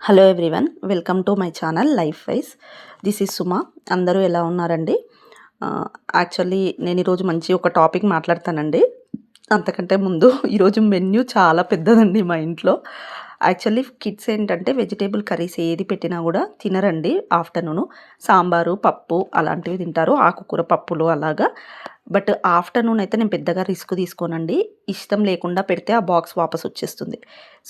Hello everyone, welcome to my channel life wise. This is Suma. అందరూ ఎలా ఉన్నారండి? Actually నేను ఈరోజు మంచి ఒక టాపిక్ మాట్లాడతానండి. అంతకంటే ముందు ఈరోజు మెన్యూ చాలా పెద్దదండి మా ఇంట్లో. యాక్చువల్లీ కిడ్స్ ఏంటంటే వెజిటేబుల్ కర్రీస్ ఏది పెట్టినా కూడా తినరండి. ఆఫ్టర్నూను సాంబారు, పప్పు అలాంటివి తింటారు, ఆకుకూర పప్పులు అలాగా. బట్ ఆఫ్టర్నూన్ అయితే నేను పెద్దగా రిస్క్ తీసుకోనండి. ఇష్టం లేకుండా పెడితే ఆ బాక్స్ వాపస్ వచ్చేస్తుంది.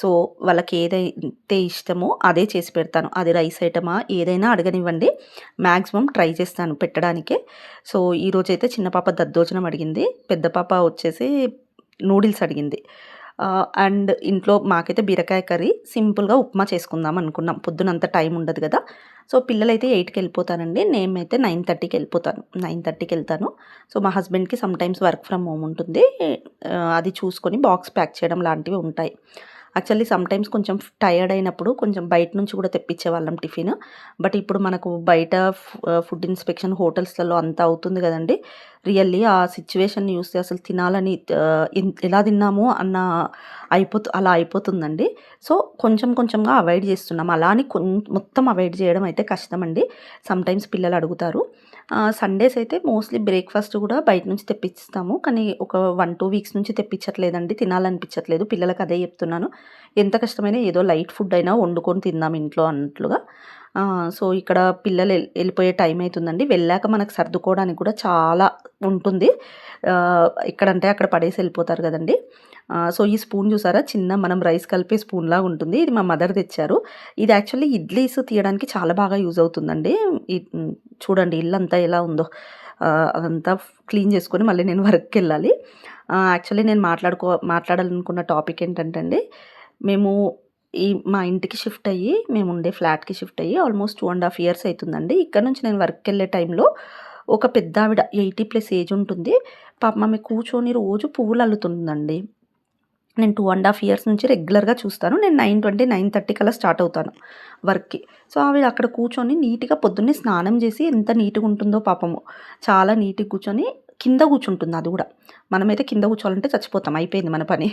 సో వాళ్ళకి ఏదైతే ఇష్టమో అదే చేసి పెడతాను. అది రైస్ ఐటమా ఏదైనా అడగనివ్వండి, మ్యాక్సిమం ట్రై చేస్తాను పెట్టడానికే. సో ఈరోజైతే చిన్న పాప దద్దోజనం అడిగింది, పెద్ద పాప వచ్చేసి నూడిల్స్ అడిగింది. అండ్ ఇంట్లో మాకైతే బీరకాయ కర్రీ, సింపుల్గా ఉప్మా చేసుకుందాం అనుకున్నాం. పొద్దునంత టైం ఉండదు కదా. సో పిల్లలైతే 8కి వెళ్ళిపోతానండి, నేనైతే 9:30కి వెళ్ళిపోతాను. 9:30కి వెళ్తాను. సో మా హస్బెండ్కి సమ్టైమ్స్ వర్క్ ఫ్రమ్ హోమ్ ఉంటుంది. అది చూసుకొని బాక్స్ ప్యాక్ చేయడం లాంటివి ఉంటాయి. యాక్చువల్లీ సమ్టైమ్స్ కొంచెం టయర్డ్ అయినప్పుడు కొంచెం బయట నుంచి కూడా తెప్పించే వాళ్ళం టిఫిన్. బట్ ఇప్పుడు మనకు బయట ఫుడ్ ఇన్స్పెక్షన్ హోటల్స్లలో అంతా అవుతుంది కదండి. రియల్లీ ఆ సిచ్యువేషన్ని చూస్తే అసలు తినాలని ఎలా తిన్నాము అన్న అలా అయిపోతుందండి. సో కొంచెం కొంచెంగా అవాయిడ్ చేస్తున్నాం. అలా అని మొత్తం అవాయిడ్ చేయడం అయితే కష్టమండి. సమ్టైమ్స్ పిల్లలు అడుగుతారు. సండేస్ అయితే మోస్ట్లీ బ్రేక్ఫాస్ట్ కూడా బయట నుంచి తెప్పిస్తాము. కానీ ఒక 1-2 వీక్స్ నుంచి తెప్పించట్లేదండి, తినాలనిపించట్లేదు. పిల్లలకు అదే చెప్తున్నాను, ఎంత కష్టమైనా ఏదో లైట్ ఫుడ్ అయినా వండుకొని తిందాం ఇంట్లో అన్నట్లుగా. సో ఇక్కడ పిల్లలు వెళ్ళిపోయే టైం అవుతుందండి. వెళ్ళాక మనకు సర్దుకోవడానికి కూడా చాలా ఉంటుంది. ఎక్కడంటే అక్కడ పడేసి వెళ్ళిపోతారు కదండి. సో ఈ స్పూన్ చూసారా, చిన్న మనం రైస్ కలిపే స్పూన్ లాగా ఉంటుంది. ఇది మా మదర్ తెచ్చారు. ఇది యాక్చువల్లీ ఇడ్లీస్ తీయడానికి చాలా బాగా యూజ్ అవుతుందండి. చూడండి ఇల్లంతా ఎలా ఉందో. అదంతా క్లీన్ చేసుకొని మళ్ళీ నేను వర్క్కి వెళ్ళాలి. యాక్చువల్లీ నేను మాట్లాడాలనుకున్న టాపిక్ ఏంటంటే అండి, మేము మా ఇంటికి షిఫ్ట్ అయ్యి, మేము ఉండే ఫ్లాట్కి షిఫ్ట్ అయ్యి ఆల్మోస్ట్ 2.5 ఇయర్స్ అవుతుందండి. ఇక్కడ నుంచి నేను వర్క్కి వెళ్ళే టైంలో ఒక పెద్ద ఆవిడ 80+ ఏజ్ ఉంటుంది. పాపం ఆమె కూర్చొని రోజు పువ్వులు అల్లుతుందండి. నేను 2.5 ఇయర్స్ నుంచి రెగ్యులర్గా చూస్తాను. నేను 9:20, 9:30 కల్లా స్టార్ట్ అవుతాను వర్క్కి. సో ఆవిడ అక్కడ కూర్చొని నీట్గా పొద్దున్నే స్నానం చేసి ఎంత నీట్గా ఉంటుందో పాపము. చాలా నీట్గా కూర్చొని కింద కూర్చుంటుంది. అది కూడా మనమైతే కింద కూర్చోవాలంటే చచ్చిపోతాం, అయిపోయింది మన పని.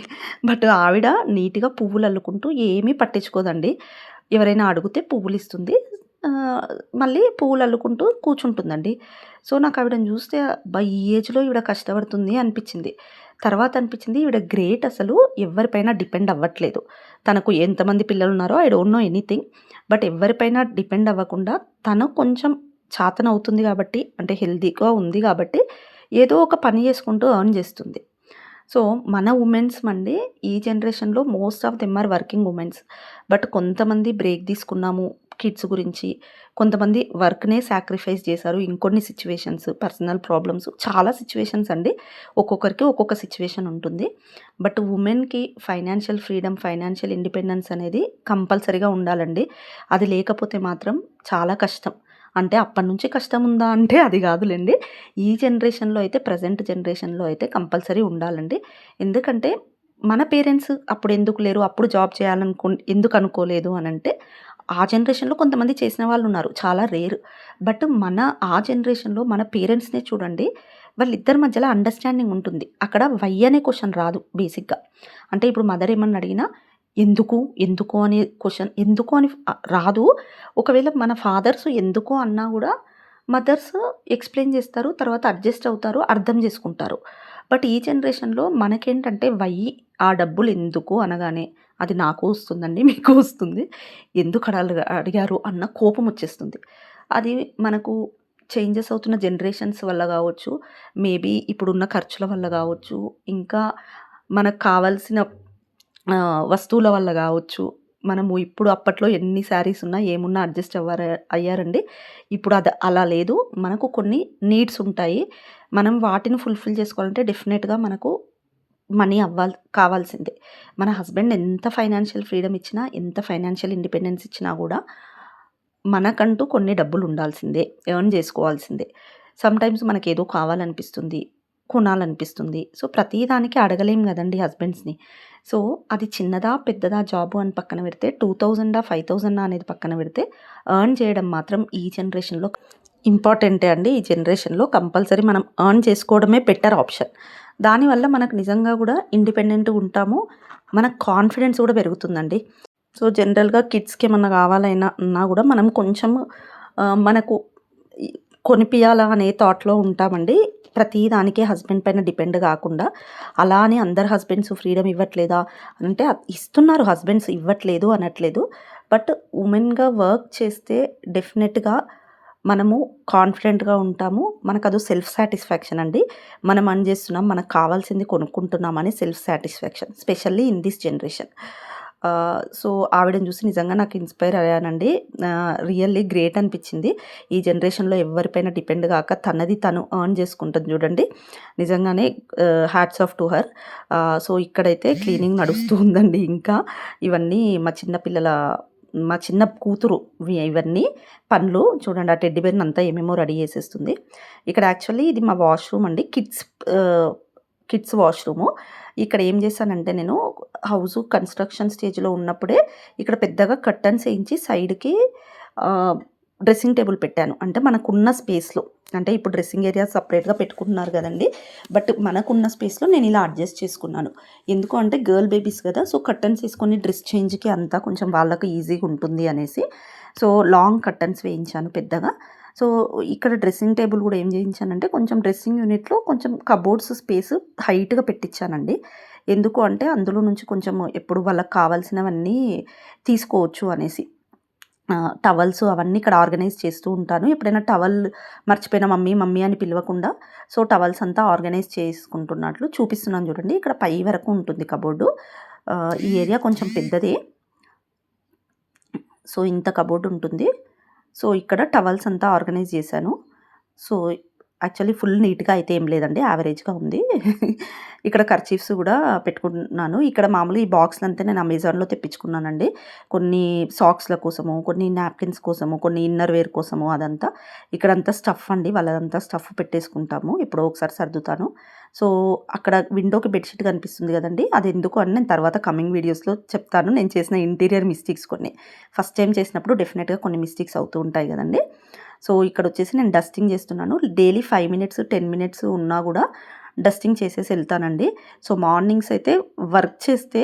బట్ ఆవిడ నీట్గా పువ్వులు అల్లుకుంటూ ఏమీ పట్టించుకోదండి. ఎవరైనా అడిగితే పువ్వులు ఇస్తుంది, మళ్ళీ పువ్వులు అల్లుకుంటూ కూర్చుంటుందండి. సో నాకు ఆవిడని చూస్తే ఈ ఏజ్లో ఈవిడ కష్టపడుతుంది అనిపించింది. తర్వాత అనిపించింది ఈవిడ గ్రేట్, అసలు ఎవరిపైన డిపెండ్ అవ్వట్లేదు. తనకు ఎంతమంది పిల్లలు ఉన్నారో I don't know anything. But ఎవరిపైన డిపెండ్ అవ్వకుండా తను కొంచెం చాతన అవుతుంది కాబట్టి, అంటే హెల్తీగా ఉంది కాబట్టి ఏదో ఒక పని చేసుకుంటూ ఎర్న్ చేస్తుంది. సో మన ఉమెన్స్ అండి ఈ జనరేషన్లో most of them are working womens. But కొంతమంది బ్రేక్ తీసుకున్నాము కిడ్స్ గురించి, కొంతమంది వర్క్నే సాక్రిఫైస్ చేశారు. ఇంకొన్ని సిచ్యువేషన్స్, పర్సనల్ ప్రాబ్లమ్స్, చాలా సిచ్యువేషన్స్ అండి. ఒక్కొక్కరికి ఒక్కొక్క సిచ్యువేషన్ ఉంటుంది. బట్ ఉమెన్కి ఫైనాన్షియల్ ఫ్రీడమ్, ఫైనాన్షియల్ ఇండిపెండెన్స్ అనేది కంపల్సరీగా ఉండాలండి. అది లేకపోతే మాత్రం చాలా కష్టం. అంటే అప్పటి నుంచి కష్టం ఉందా అంటే అది కాదులేండి. ఈ జనరేషన్లో అయితే, ప్రజెంట్ జనరేషన్లో అయితే కంపల్సరీ ఉండాలండి. ఎందుకంటే మన పేరెంట్స్ అప్పుడు ఎందుకు లేరు, అప్పుడు జాబ్ ఎందుకు అనుకోలేదు అని అంటే, ఆ జనరేషన్లో కొంతమంది చేసిన వాళ్ళు ఉన్నారు, చాలా రేర్. బట్ ఆ జనరేషన్లో మన పేరెంట్స్నే చూడండి, వాళ్ళిద్దరి మధ్యలో అండర్స్టాండింగ్ ఉంటుంది. అక్కడ వై అనే క్వశ్చన్ రాదు బేసిక్గా. అంటే ఇప్పుడు మదర్ ఏమన్నా అడిగినా ఎందుకు ఎందుకు అనే క్వశ్చన్ ఎందుకు అని రాదు. ఒకవేళ మన ఫాదర్స్ ఎందుకు అన్నా కూడా మదర్స్ ఎక్స్ప్లెయిన్ చేస్తారు, తర్వాత అడ్జస్ట్ అవుతారు, అర్థం చేసుకుంటారు. బట్ ఈ జనరేషన్లో మనకేంటంటే వై, ఆ డబ్బులు ఎందుకు అనగానే అది నాకు వస్తుందండి, మీకు వస్తుంది, ఎందుకు అడిగారు అన్న కోపం వచ్చేస్తుంది. అది మనకు చేంజెస్ అవుతున్న జనరేషన్స్ వల్ల కావచ్చు, మేబీ ఇప్పుడున్న ఖర్చుల వల్ల కావచ్చు, ఇంకా మనకు కావాల్సిన వస్తువుల వల్ల కావచ్చు. మనము ఇప్పుడు అప్పట్లో ఎన్ని శారీస్ ఉన్నా ఏమున్నా అడ్జస్ట్ అయ్యారండి. ఇప్పుడు అది అలా లేదు. మనకు కొన్ని నీడ్స్ ఉంటాయి. మనం వాటిని ఫుల్ఫిల్ చేసుకోవాలంటే డెఫినెట్గా మనకు మనీ కావాల్సిందే. మన హస్బెండ్ ఎంత ఫైనాన్షియల్ ఫ్రీడమ్ ఇచ్చినా, ఎంత ఫైనాన్షియల్ ఇండిపెండెన్స్ ఇచ్చినా కూడా మనకంటూ కొన్ని డబ్బులు ఉండాల్సిందే, ఎర్న్ చేసుకోవాల్సిందే. సమ్టైమ్స్ మనకేదో కావాలనిపిస్తుంది, కొనాలనిపిస్తుంది. సో ప్రతిదానికి అడగలేం కదండి హస్బెండ్స్ని. సో అది చిన్నదా పెద్దదా జాబు అని పక్కన పెడితే, 2000 5000 అనేది పక్కన పెడితే, ఎర్న్ చేయడం మాత్రం ఈ జనరేషన్లో ఇంపార్టెంటే అండి. ఈ జనరేషన్లో కంపల్సరీ మనం ఎర్న్ చేసుకోవడమే బెటర్ ఆప్షన్. దానివల్ల మనకు నిజంగా కూడా ఇండిపెండెంట్గా ఉంటాము, మన కాన్ఫిడెన్స్ కూడా పెరుగుతుందండి. సో జనరల్‌గా కిడ్స్‌కి ఏమన్నా కావాలైనా అన్నా కూడా మనం కొంచెం మనకు ఈ కొనిపియాలా అనే థాట్‌లో ఉంటామండి. ప్రతి దానికి హస్బెండ్ పైన డిపెండ్ కాకుండా. అలా అని అందరు హస్బెండ్స్ ఫ్రీడమ్ ఇవ్వట్లేదా అంటే ఇస్తున్నారు, హస్బెండ్స్ ఇవ్వట్లేదు అనట్లేదు. బట్ వుమెన్‌గా వర్క్ చేస్తే డెఫినెట్‌గా మనము కాన్ఫిడెంట్‌గా ఉంటాము. మనకదో సెల్ఫ్ సాటిస్ఫాక్షన్ అండి. మనం ఎర్న్ చేస్తున్నాం, మనకు కావాల్సింది కొనుక్కుంటున్నాం అని self satisfaction. Specially in this generation. So, ఆవిడని చూసి నిజంగా నాకు ఇన్‌స్పైర్ అయ్యానండి. రియల్లీ గ్రేట్ అనిపించింది. ఈ జనరేషన్‌లో ఎవ్వరిపైన డిపెండ్ గాక తనది తను ఎర్న్ చేసుకుంటుంది చూడండి. నిజంగానే hats off to her. So, ఇక్కడైతే క్లీనింగ్ నడుస్తూ ఉందండి ఇంకా. ఇవన్నీ మా చిన్న కూతురు ఇవన్నీ పనులు చూడండి. ఆ టెడ్డీ బేర్‌ని అంతా ఏమేమో రెడీ చేసేస్తుంది. ఇక్కడ యాక్చువల్లీ ఇది మా వాష్‌రూమ్ అండి. Kids washroom. ఇక్కడ ఏం చేశానంటే నేను హౌసు కన్‌స్ట్రక్షన్ స్టేజ్‌లో ఉన్నప్పుడే ఇక్కడ పెద్దగా కర్టన్స్ ఏయించి సైడ్‌కి డ్రెస్సింగ్ టేబుల్ పెట్టాను. అంటే మనకున్న స్పేస్‌లో. అంటే ఇప్పుడు డ్రెస్సింగ్ ఏరియా సెపరేట్‌గా పెట్టుకుంటున్నారు కదండీ! బట్ మనకున్న స్పేస్‌లో నేను ఇలా అడ్జస్ట్ చేసుకున్నాను. ఎందుకు అంటే గర్ల్ బేబీస్ కదా! సో, కర్టన్స్ ఏసుకొని డ్రెస్ చేంజ్‌కి అంతా కొంచెం వాళ్ళకి ఈజీగా ఉంటుంది అనేసి. సో, లాంగ్ కర్టన్స్ వేయించాను పెద్దగా. సో, ఇక్కడ డ్రెస్సింగ్ టేబుల్ కూడా ఏం చేయించానంటే కొంచెం డ్రెస్సింగ్ యూనిట్‌లో కొంచెం కబోర్డ్స్ స్పేస్ హైట్‌గా పెట్టించానండి. ఎందుకు అంటే అందులో నుంచి కొంచెం ఎప్పుడు వాళ్ళకి కావాల్సినవన్నీ తీసుకోవచ్చు అనేసి. టవల్స్ అవన్నీ ఇక్కడ ఆర్గనైజ్ చేస్తూ ఉంటాను. ఎప్పుడైనా టవల్ మర్చిపోయిన మమ్మీ, మమ్మీ అని పిలవకుండా సో, టవల్స్ అంతా ఆర్గనైజ్ చేసుకుంటున్నట్లు చూపిస్తున్నాను చూడండి. ఇక్కడ పై వరకు ఉంటుంది కబోర్డు. ఈ ఏరియా కొంచెం పెద్దదే. సో, ఇంత కబోర్డ్ ఉంటుంది. సో, ఇక్కడ టవల్స్ అంతా ఆర్గనైజ్ చేశాను. సో, యాక్చువల్లీ ఫుల్ నీట్‌గా అయితే ఏం లేదండి. యావరేజ్‌గా ఉంది. ఇక్కడ కర్చీఫ్స్ కూడా పెట్టుకుంటున్నాను. ఇక్కడ మామూలుగా ఈ బాక్స్‌లంతా నేను అమెజాన్‌లో తెప్పించుకున్నానండి. కొన్ని సాక్స్‌ల కోసము, కొన్ని నాప్కిన్స్ కోసము, కొన్ని ఇన్నర్ వేర్ కోసము అదంతా. ఇక్కడంతా స్టఫ్ అండి. వాళ్ళదంతా స్టఫ్ పెట్టేసుకుంటాము. ఎప్పుడో ఒకసారి సర్దుతాను. సో, అక్కడ విండోకి బెడ్‌షీట్ కనిపిస్తుంది కదండీ! అదెందుకు అని నేను తర్వాత కమింగ్ వీడియోస్‌లో చెప్తాను. నేను చేసిన ఇంటీరియర్ మిస్టేక్స్ కొన్ని. ఫస్ట్ టైమ్ చేసినప్పుడు డెఫినెట్‌గా కొన్ని మిస్టేక్స్ అవుతూ ఉంటాయి కదండీ! సో, ఇక్కడొచ్చేసి నేను డస్టింగ్ చేస్తున్నాను. డైలీ 5 మినిట్స్, 10 మినిట్స్ ఉన్నా కూడా డస్టింగ్ చేసేసి ఎళ్తానండి. సో, మార్నింగ్స్ అయితే వర్క్ చేస్తే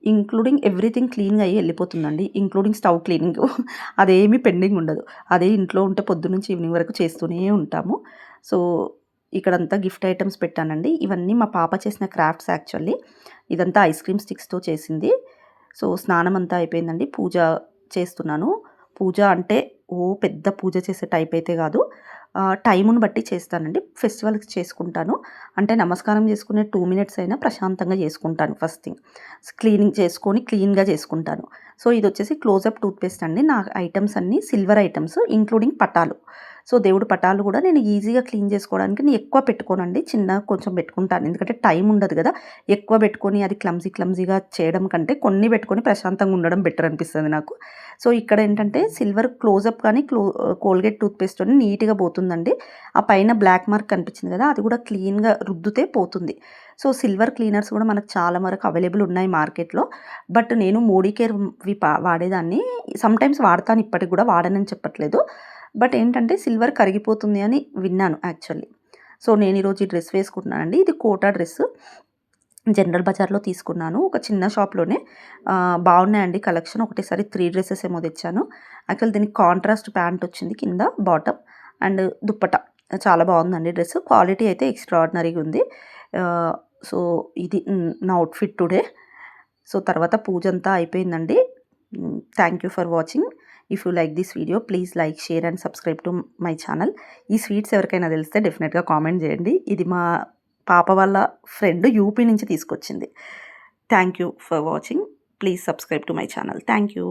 ఇంక్లూడింగ్ ఎవ్రీథింగ్ క్లీన్‌గా అయ్యి ఎళ్ళిపోతుందండి. Including stove cleaning. అదేమీ పెండింగ్ ఉండదు. అదే ఇంట్లో ఉంటే పొద్దున్నుంచి ఈవినింగ్ వరకు చేస్తూనే ఉంటాము. సో, ఇక్కడంతా గిఫ్ట్ ఐటెమ్స్ పెట్టానండి. ఇవన్నీ మా పాప చేసిన క్రాఫ్ట్స్ యాక్చువల్లీ. ఇదంతా ఐస్ క్రీమ్ స్టిక్స్‌తో చేసింది. సో, స్నానం అంతా అయిపోయిందండి. పూజ చేస్తున్నాను. పూజ అంటే పెద్ద పూజ చేసే టైప్ అయితే కాదు. టైముని బట్టి చేస్తానండి. ఫెస్టివల్‌కి చేసుకుంటాను. అంటే నమస్కారం చేసుకునే 2 మినిట్స్ అయినా ప్రశాంతంగా చేసుకుంటాను ఫస్ట్ థింగ్. క్లీనింగ్ చేసుకొని క్లీన్‌గా చేసుకుంటాను. సో, ఇదొచ్చేసి క్లోజప్ టూత్ పేస్ట్ అండి. నా ఐటెమ్స్ అన్నీ సిల్వర్ ఐటెమ్స్ ఇంక్లూడింగ్ పటాలు. సో, దేవుడి పటాలు కూడా నేను ఈజీగా క్లీన్ చేసుకోవడానికి నేను ఎక్కువ పెట్టుకోనండి. చిన్నగా కొంచెం పెట్టుకుంటాను. ఎందుకంటే టైం ఉండదు కదా! ఎక్కువ పెట్టుకొని అది క్లమ్జీగా చేయడం కంటే కొన్ని పెట్టుకొని ప్రశాంతంగా ఉండడం బెటర్ అనిపిస్తది నాకు. సో, ఇక్కడ ఏంటంటే సిల్వర్ క్లోజప్ కానీ కోల్గేట్ టూత్ పేస్ట్‌తోని నీట్‌గా పోతుందండి. ఆ పైన బ్లాక్ మార్క్ కనిపించింది కదా! అది కూడా క్లీన్‌గా రుద్దితే పోతుంది. సో, సిల్వర్ క్లీనర్స్ కూడా మనకు చాలా వరకు అవైలబుల్ ఉన్నాయి మార్కెట్‌లో. బట్ నేను మోడీ కేర్‌వి వాడేదాన్ని. సమ్‌టైమ్స్ వాడతాను, ఇప్పటికి కూడా వాడనని చెప్పట్లేదు. బట్ ఏంటంటే సిల్వర్ కరిగిపోతుంది అని విన్నాను యాక్చువల్లీ. సో, నేను ఈరోజు ఈ డ్రెస్ వేసుకుంటున్నానండి. ఇది కోటా డ్రెస్. జనరల్ బజార్‌లో తీసుకున్నాను. ఒక చిన్న షాప్‌లోనే. బాగున్నాయండి కలెక్షన్. ఒకటేసారి 3 డ్రెసెస్ ఏమో తెచ్చాను. యాక్చువల్లీ దీనికి కాంట్రాస్ట్ ప్యాంట్ వచ్చింది కింద బాటమ్ అండ్ దుప్పట. చాలా బాగుందండి డ్రెస్. క్వాలిటీ అయితే ఎక్స్ట్రార్డినరీగా ఉంది. ఆహ్, సో, ఇది నా అవుట్‌ఫిట్ టుడే. సో, తర్వాత పూజ అంతా అయిపోయిందండి. Thank you for watching. If you like this video please like, share and subscribe to my channel. ఈ స్వీట్స్ ఎవరికైనా తెలిస్తే డెఫినెట్‌గా కామెంట్ చేయండి. ఇది మా పాప వాళ్ళ ఫ్రెండ్ యూపీ నుంచి తీసుకొచ్చింది. Thank you for watching. Please subscribe to my channel. Thank you.